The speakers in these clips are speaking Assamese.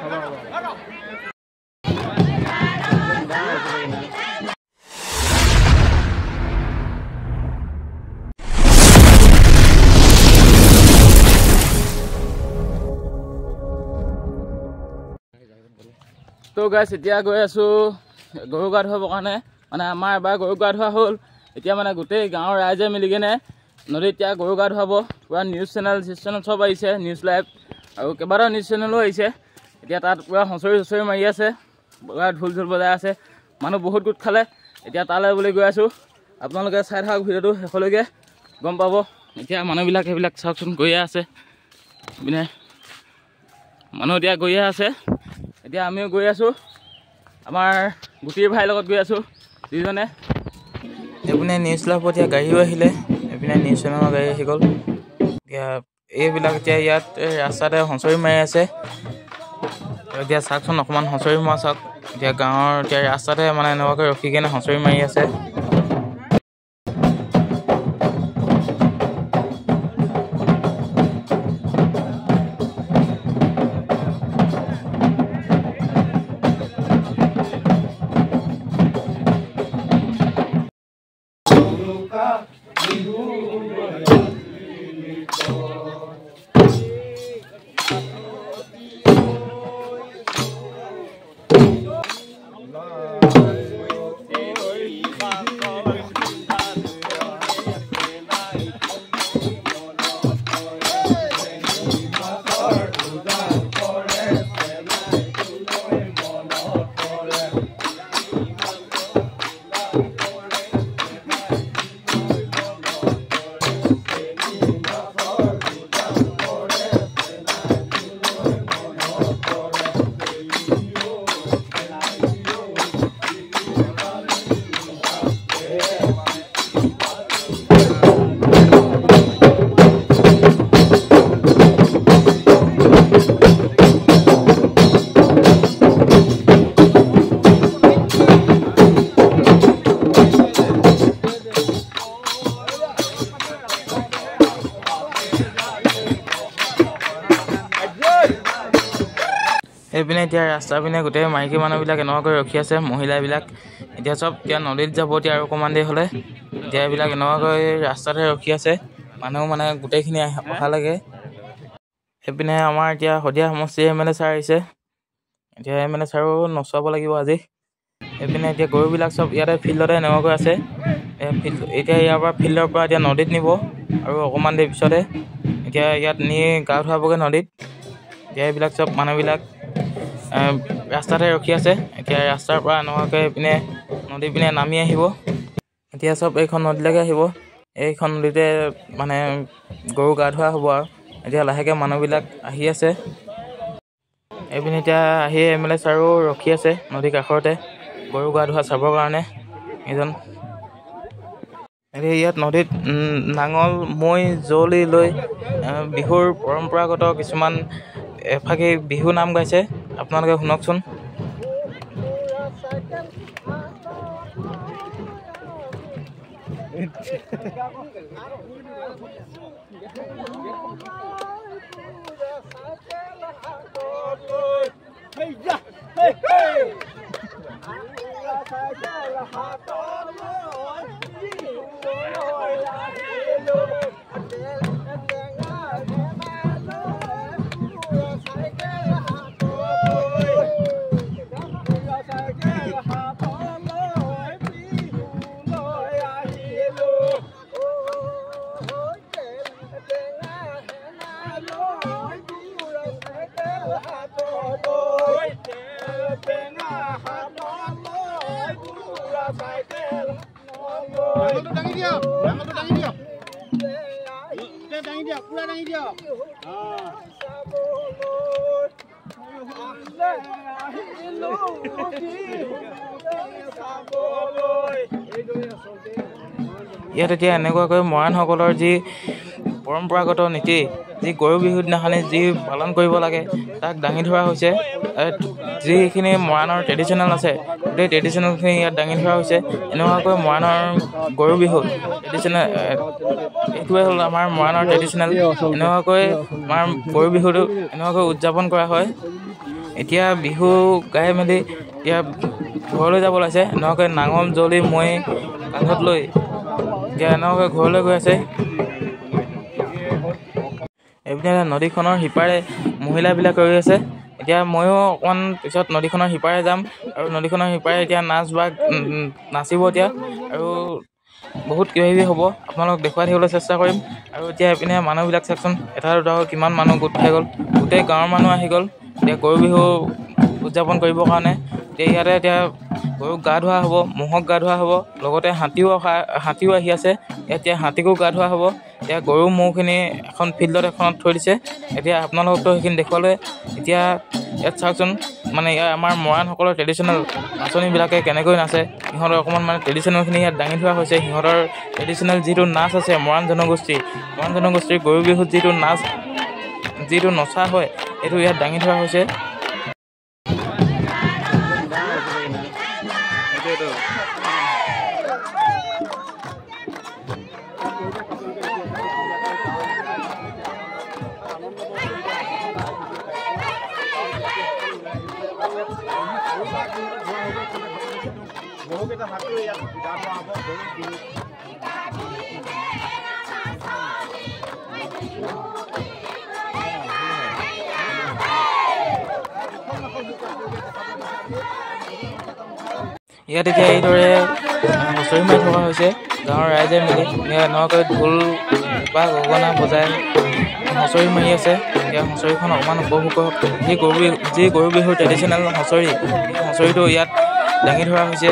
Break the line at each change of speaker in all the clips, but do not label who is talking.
তো গাইছ এতিয়া গৈ আছো গৰু গা ধুৱাবৰ কাৰণে মানে আমাৰ এবাৰ গৰু গা ধোৱা হ'ল এতিয়া মানে গোটেই গাঁৱৰ ৰাইজে মিলি কিনে নদীত এতিয়া গৰু গা ধুৱাব পুৰা নিউজ চেনেল চব আহিছে নিউজ লাইভ আৰু কেইবাটাও নিউজ চেনেলো আহিছে এতিয়া তাত পুৰা হুঁচৰি মাৰি আছে পুৰা ঢোল বজাই আছে মানুহ বহুত গোট খালে এতিয়া তালৈ বুলি গৈ আছোঁ আপোনালোকে চাই থাকক ভিডিঅ'টো শেষলৈকে গম পাব এতিয়া মানুহবিলাক সেইবিলাক চাওকচোন গৈয়ে আছে মানে মানুহ এতিয়া গৈয়ে আছে এতিয়া আমিও গৈ আছোঁ আমাৰ গুটিৰ ভাইৰ লগত গৈ আছোঁ দুইজনে এইপিনে নিউজ লাভত এতিয়া গাড়ীও আহিলে এইপিনে নিউজ চেনেলৰ গাড়ী আহি গ'ল এতিয়া এইবিলাক এতিয়া ইয়াত ৰাস্তাতে হুঁচৰি মাৰি আছে এতিয়া চাওকচোন অকণমান হুঁচৰি মৰা চাওক এতিয়া গাঁৱৰ এতিয়া ৰাস্তাতে মানে এনেকুৱাকৈ ৰখি কিনে হুঁচৰি মাৰি আছে এইপিনে এতিয়া ৰাস্তাৰ পিনে গোটেই মাইকী মানুহবিলাক এনেকুৱাকৈ ৰখি আছে মহিলাবিলাক এতিয়া চব এতিয়া নদীত যাব এতিয়া আৰু অকণমান দেৰি হ'লে এতিয়া এইবিলাক এনেকুৱাকৈ ৰাস্তাতে ৰখি আছে মানুহ মানে গোটেইখিনি অহা লাগে সেইপিনে আমাৰ এতিয়া শদিয়া সমষ্টি MLA ছাৰ আহিছে এতিয়া MLA ছাৰো নচুৱাব লাগিব আজি এইপিনে এতিয়া গৰুবিলাক চব ইয়াতে ফিল্ডতে এনেকুৱাকৈ আছে এতিয়া ইয়াৰ পৰা ফিল্ডৰ পৰা এতিয়া নদীত নিব আৰু অকণমান দেৰি পিছতে এতিয়া ইয়াত নি গা ধুৱাবগৈ নদীত এতিয়া এইবিলাক চব মানুহবিলাক ৰাস্তাতে ৰখি আছে এতিয়া ৰাস্তাৰ পৰা এনেকুৱাকৈ পিনে নদী পিনে নামি আহিব এতিয়া চব এইখন নদীলৈকে আহিব এইখন নদীতে মানে গৰু গা ধোৱা হ'ব আৰু এতিয়া লাহেকৈ মানুহবিলাক আহি আছে এইপিনে এতিয়া আহি MLA ছাৰো ৰখি আছে নদীৰ কাষৰতে গৰু গা ধোৱা চাবৰ কাৰণে এজন এতিয়া ইয়াত নদীত নাঙল মৈ যুঁৱলি লৈ বিহুৰ পৰম্পৰাগত কিছুমান এফাকি বিহু নাম গাইছে আপোনালোকে শুনকচোন ইয়াত এতিয়া এনেকুৱাকৈ মৰাণসকলৰ যি পৰম্পৰাগত নীতি যি গৰু বিহুৰ দিনাখনি যি পালন কৰিব লাগে তাক দাঙি ধৰা হৈছে। যিখিনি মৰাণৰ ট্ৰেডিশ্যনেল আছে গোটেই ট্ৰেডিশ্যনেলখিনি ইয়াত দাঙি ধৰা হৈছে। এনেকুৱাকৈ মৰাণৰ গৰু বিহু ট্ৰেডিশ্যনেল এইটোৱে হ'ল আমাৰ মৰাণৰ ট্ৰেডিশ্যনেল। এনেকুৱাকৈ আমাৰ গৰু বিহুটো এনেকুৱাকৈ উদযাপন কৰা হয়। এতিয়া বিহু গাই মেলি এতিয়া ঘৰলৈ যাব ওলাইছে। এনেকুৱাকৈ নাঙল জলি মৈ কান্ধত লৈ এতিয়া এনেকুৱাকৈ ঘৰলৈ গৈ আছে। এইপিনে নদীখনৰ সিপাৰে মহিলাবিলাক ৰৈ আছে। এতিয়া ময়ো অকণমান পিছত নদীখনৰ সিপাৰে যাম আৰু নদীখনৰ সিপাৰে এতিয়া নাচিব এতিয়া আৰু বহুত কিবাকিবি হ'ব, আপোনালোকক দেখুৱাই থাকিবলৈ চেষ্টা কৰিম। আৰু এতিয়া এইপিনে মানুহবিলাক চাওকচোন, এটা দুটা কিমান মানুহ গোট খাই গ'ল, গোটেই গাঁৱৰ মানুহ আহি গ'ল এতিয়া গৰু বিহু উদযাপন কৰিবৰ কাৰণে। এতিয়া ইয়াতে এতিয়া গৰুক গা ধোৱা হ'ব, ম'হক গা ধোৱা হ'ব, লগতে হাতীও আহি আছে। এতিয়া হাতীকো গা ধোৱা হ'ব। এতিয়া গৰু ম'হখিনি এখন ফিল্ডত এখনত থৈ দিছে। এতিয়া আপোনালোকতো সেইখিনি দেখুৱালে। এতিয়া ইয়াত চাওকচোন, মানে ইয়াৰ আমাৰ মৰাণসকলৰ ট্ৰেডিশ্যনেল নাচনীবিলাকে কেনেকৈ নাচে, সিহঁতৰ অকণমান মানে ট্ৰেডিশ্যনেলখিনি ইয়াত দাঙি ধৰা হৈছে। সিহঁতৰ ট্ৰেডিশ্যনেল যিটো নাচ আছে মৰাণ জনগোষ্ঠীৰ গৰু বিহুত যিটো নচা হয় এইটো ইয়াত দাঙি ধৰা হৈছে। ইয়াত এতিয়া এইদৰে হুঁচৰি মাৰি থকা হৈছে। গাঁৱৰ ৰাইজে মিলি এনেকুৱাকৈ ঢোল বা গগনা বজাই হুঁচৰি মাৰি আছে। এতিয়া হুঁচৰিখন অকণমান উপভোগ কৰক। যি গৰু বিহুৰ ট্ৰেডিশ্যনেল হুঁচৰি, সেই হুঁচৰিটো ইয়াত দাঙি ধৰা হৈছে।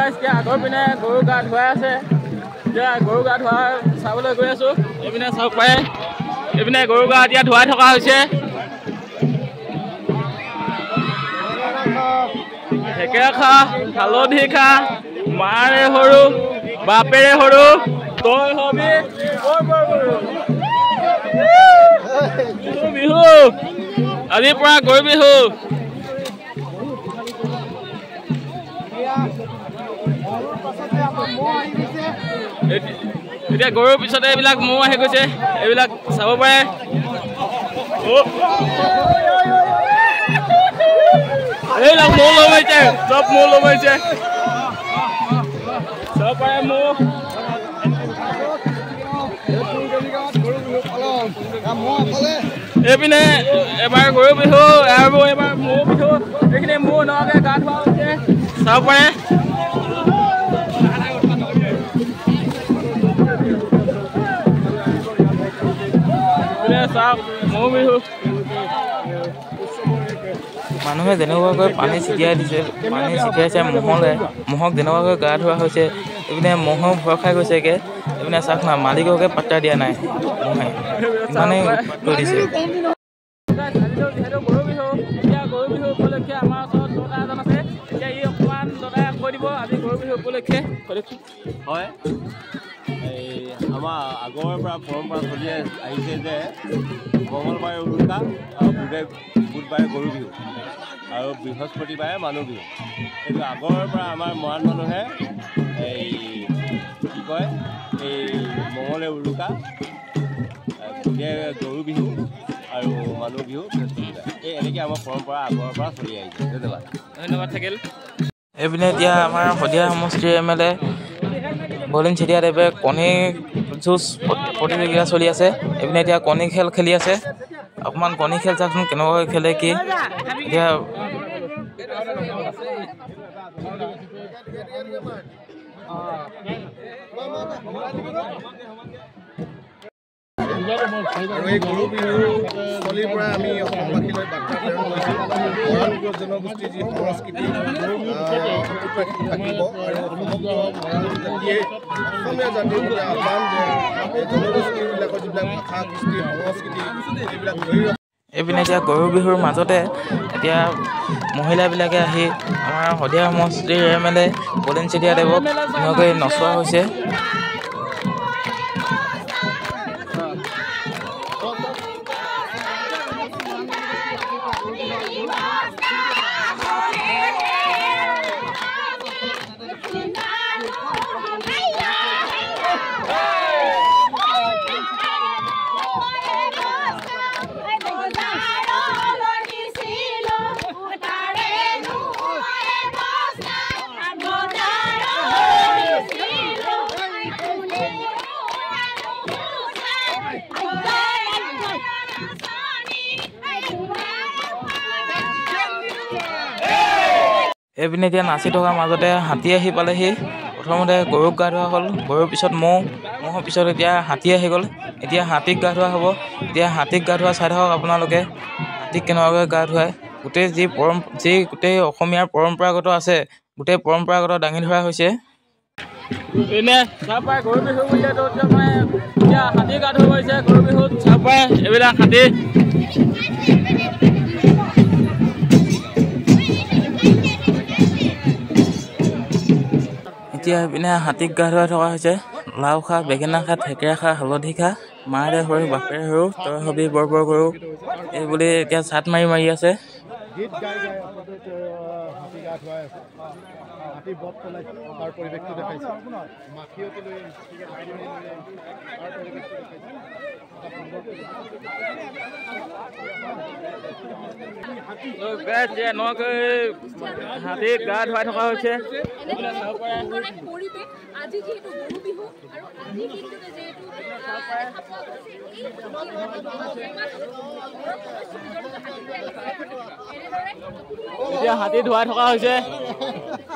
এতিয়া আগৰ পিনে গৰু গা ধুৱাই আছে। এতিয়া গৰু গা ধোৱা চাবলৈ গৈ আছোঁ। এইপিনে চাওক পাৰে, এইপিনে গৰু গা এতিয়া ধুৱাই থকা হৈছে। ঢেকেৰা খা, হালধি খা, মাৰে সৰু বাপেৰে সৰু, তই হবি বিহু। আজিৰ পৰা গৰু বিহু। এতিয়া গৰুৰ পিছতে এইবিলাক মৌ আহি গৈছে, এইবিলাক চাব পাৰে। এইবিলাক মৌ লমাইছে, চব মৌ লমাইছে, চাব পাৰে মৌ। এইপিনে এবাৰ গৰু বিহু আৰু এবাৰ মৌ বিহু। এইখিনি মৌ নহাকৈ গা ধোৱা হৈছে, চাব পাৰে। মানুহে যেনেকুৱাকৈ পানী ছিটিয়াইছে ম'হক যেনেকুৱাকৈ গা ধোৱা হৈছে। এইপিনে ম'হো ভয় খাই গৈছেগৈ। এইপিনে চাওক না, মালিককে পাত্তা দিয়া নাই ম'হে, ইমানেই থৈ দিছে। যিহেতু গৰু বিহু, এতিয়া গৰু বিহু উপলক্ষে আমাৰ ওচৰত দদা এজন আছে। এতিয়া ই অকণমান দদাই কৈ দিব আজি গৰু বিহু উপলক্ষে।
হয়, আমাৰ আগৰ পৰা পৰম্পৰা চলি আহিছে যে মঙলবাৰে উৰুকা আৰু বুধবাৰে গৰু বিহু আৰু বৃহস্পতিবাৰে মানুহ বিহু। এইটো আগৰ পৰা আমাৰ মৰাণ মানুহে কি কয়, এই মঙলে উৰুকা, গৰু বিহু আৰু মানুহ বিহু বৃহস্পতিবাৰে, এই এনেকৈ আমাৰ পৰম্পৰা আগৰ পৰা চলি আহিছে। ধন্যবাদ থাকিল। এইপিনে এতিয়া আমাৰ শদিয়া সমষ্টিৰ MLA বলিন চেতিয়াদেৱে কণী যুঁজ প্ৰতিযোগিতা চলি আছে। এইপিনে এতিয়া কণী খেল খেলি আছে। অকণমান কণী খেল চাওকচোন কেনেকুৱাকৈ খেলে কি। এতিয়া
আৰু এই গৰু বিহুৰ স্থলীৰ পৰা আমি অসমবাসীলৈ বাৰ্তা প্ৰেৰণ কৰিছোঁ মৰাণ জনগোষ্ঠীৰ যি সংস্কৃতি থাকিব আৰু সমগ্ৰ মৰাণ জাতিয়ে অসমীয়া জাতিৰ প্ৰতি আহ্বান যে এই জনগোষ্ঠীবিলাকৰ যিবিলাক ভাষা কৃষ্টি সংস্কৃতি এইবিলাক ধৰি
এইপিনে এতিয়া গৰু বিহুৰ মাজতে এতিয়া মহিলাবিলাকে আহি আমাৰ শদিয়া সমষ্টিৰ MLA বলেন চেতিয়াদেৱক ধুনীয়াকৈ নচোৱা হৈছে। এইপিনে এতিয়া নাচি থকাৰ মাজতে হাতী আহি পালেহি। প্ৰথমতে গৰুক গা ধোৱা হ'ল, গৰুৰ পিছত ম'হৰ পিছত এতিয়া হাতী আহি গ'ল। এতিয়া হাতীক গা ধোৱা হ'ব। এতিয়া হাতীক গা ধোৱা চাই থাকক আপোনালোকে, হাতীক কেনেকুৱাকৈ গা ধুৱায়। গোটেই গোটেই অসমীয়াৰ পৰম্পৰাগত আছে, গোটেই পৰম্পৰাগত দাঙি ধৰা হৈছে। এনে চাহপাই গৰু বিহু বুলিতো এতিয়া হাতী গা ধুব হৈছে। গৰু বিহুত চাহপাই এইবিলাক হাতী এতিয়া এইপিনে হাতীক গা ধুৱাই থকা হৈছে। লাও খা, বেঙেনা খা, থেকেৰা খা, হালধি খা, মাৰে সৰু বাপেৰে সৰু, তই হবি বৰ বৰ গৰু, এই বুলি এতিয়া চাট মাৰি আছে।
গীত গাই গাই হাতী গা ধুৱাই আছে, হাতী বধ পেলাইছে, তাৰ পৰিৱেশটো দেখাইছে। মাখিয়তী লৈ তাৰ পৰিৱেশটো দেখাইছে।
হাতীক গা ধুৱাই থকা হৈছে। এতিয়া হাতী ধুৱাই থকা হৈছে।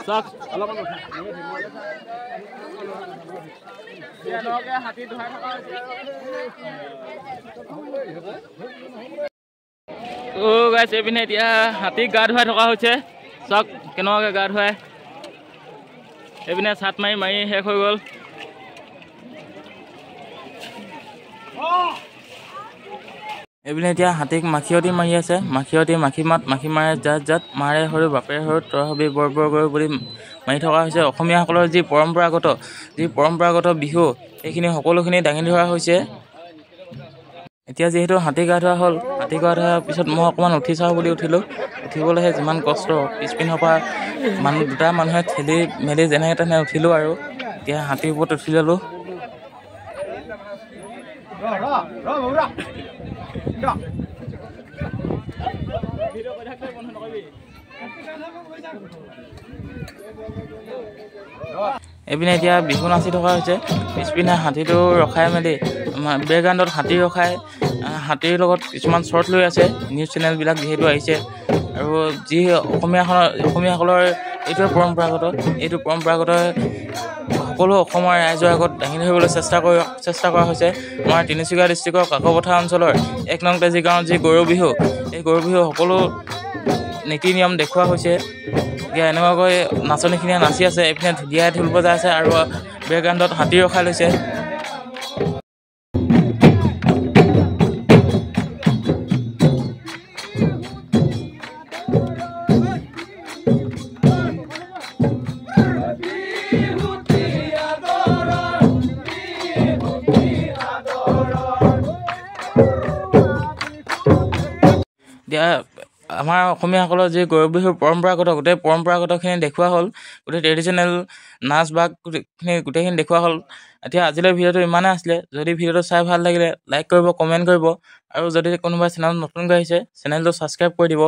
চাওক হাতী ধুৱাই থকা হৈছে। গাইছে এইপিনে এতিয়া হাতীক গা ধুৱাই থকা হৈছে। চাওক কেনেকুৱাকৈ গা ধুৱাই। এইপিনে চাট মাৰি শেষ হৈ গ'ল। এইপিনে এতিয়া হাতীক মাখিয়তী মাৰি আছে। মাখি মাৰে জাত মাৰে সৰু বাপেৰে সৰু, তই হবি বৰ বৰ গৰু বুলি মাৰি থকা হৈছে। অসমীয়াসকলৰ যি পৰম্পৰাগত বিহু, এইখিনি সকলোখিনি দাঙি ধৰা হৈছে। এতিয়া যিহেতু হাতী গা ধোৱা হ'ল, হাতী গা ধোৱাৰ পিছত মই অকণমান উঠি চাওঁ বুলি উঠিবলৈহে যিমান কষ্ট, পিছপিনৰ পৰা দুটা মানুহে ঠেলি মেলি যেনে তেনে উঠিলোঁ আৰু এতিয়া হাতীৰ ওপৰত উঠি ল'লোঁ। এইপিনে এতিয়া বিহু নাচি থকা হৈছে। পিছপিনে হাতীটো ৰখাই মেলি বেকগ্ৰাউণ্ডত হাতী ৰখাই হাতীৰ লগত কিছুমান শ্বৰ্ট লৈ আছে। নিউজ চেনেলবিলাক যিহেতু আহিছে আৰু যি অসমীয়াসকলৰ এইটো পৰম্পৰাগত সকলো অসমৰ ৰাইজৰ আগত দাঙি ধৰিবলৈ চেষ্টা কৰা হৈছে। আমাৰ তিনিচুকীয়া ডিষ্ট্ৰিক্টৰ কাকপথাৰ অঞ্চলৰ 1 নং তেজী গাঁৱত যি গৰু বিহু, এই গৰু বিহু সকলো নীতি নিয়ম দেখুওৱা হৈছে। এতিয়া এনেকুৱাকৈ নাচনীখিনিয়ে নাচি আছে। এইপিনে ধুনীয়াই ঢোল বজাই আছে আৰু বেকগ্ৰাউণ্ডত হাতী ৰখাই লৈছে। এতিয়া আমাৰ অসমীয়াসকলৰ যি গৰু বিহুৰ গোটেই পৰম্পৰাগতখিনি দেখুওৱা হ'ল। গোটেই ট্ৰেডিশ্যনেল নাচ বাগখিনি গোটেইখিনি দেখুওৱা হ'ল। এতিয়া আজিলৈ ভিডিঅ'টো ইমানেই আছিলে। যদি ভিডিঅ'টো চাই ভাল লাগিলে লাইক কৰিব, কমেণ্ট কৰিব আৰু যদি কোনোবা চেনেলত নতুনকৈ আহিছে চেনেলটো ছাবস্ক্ৰাইব কৰি দিব।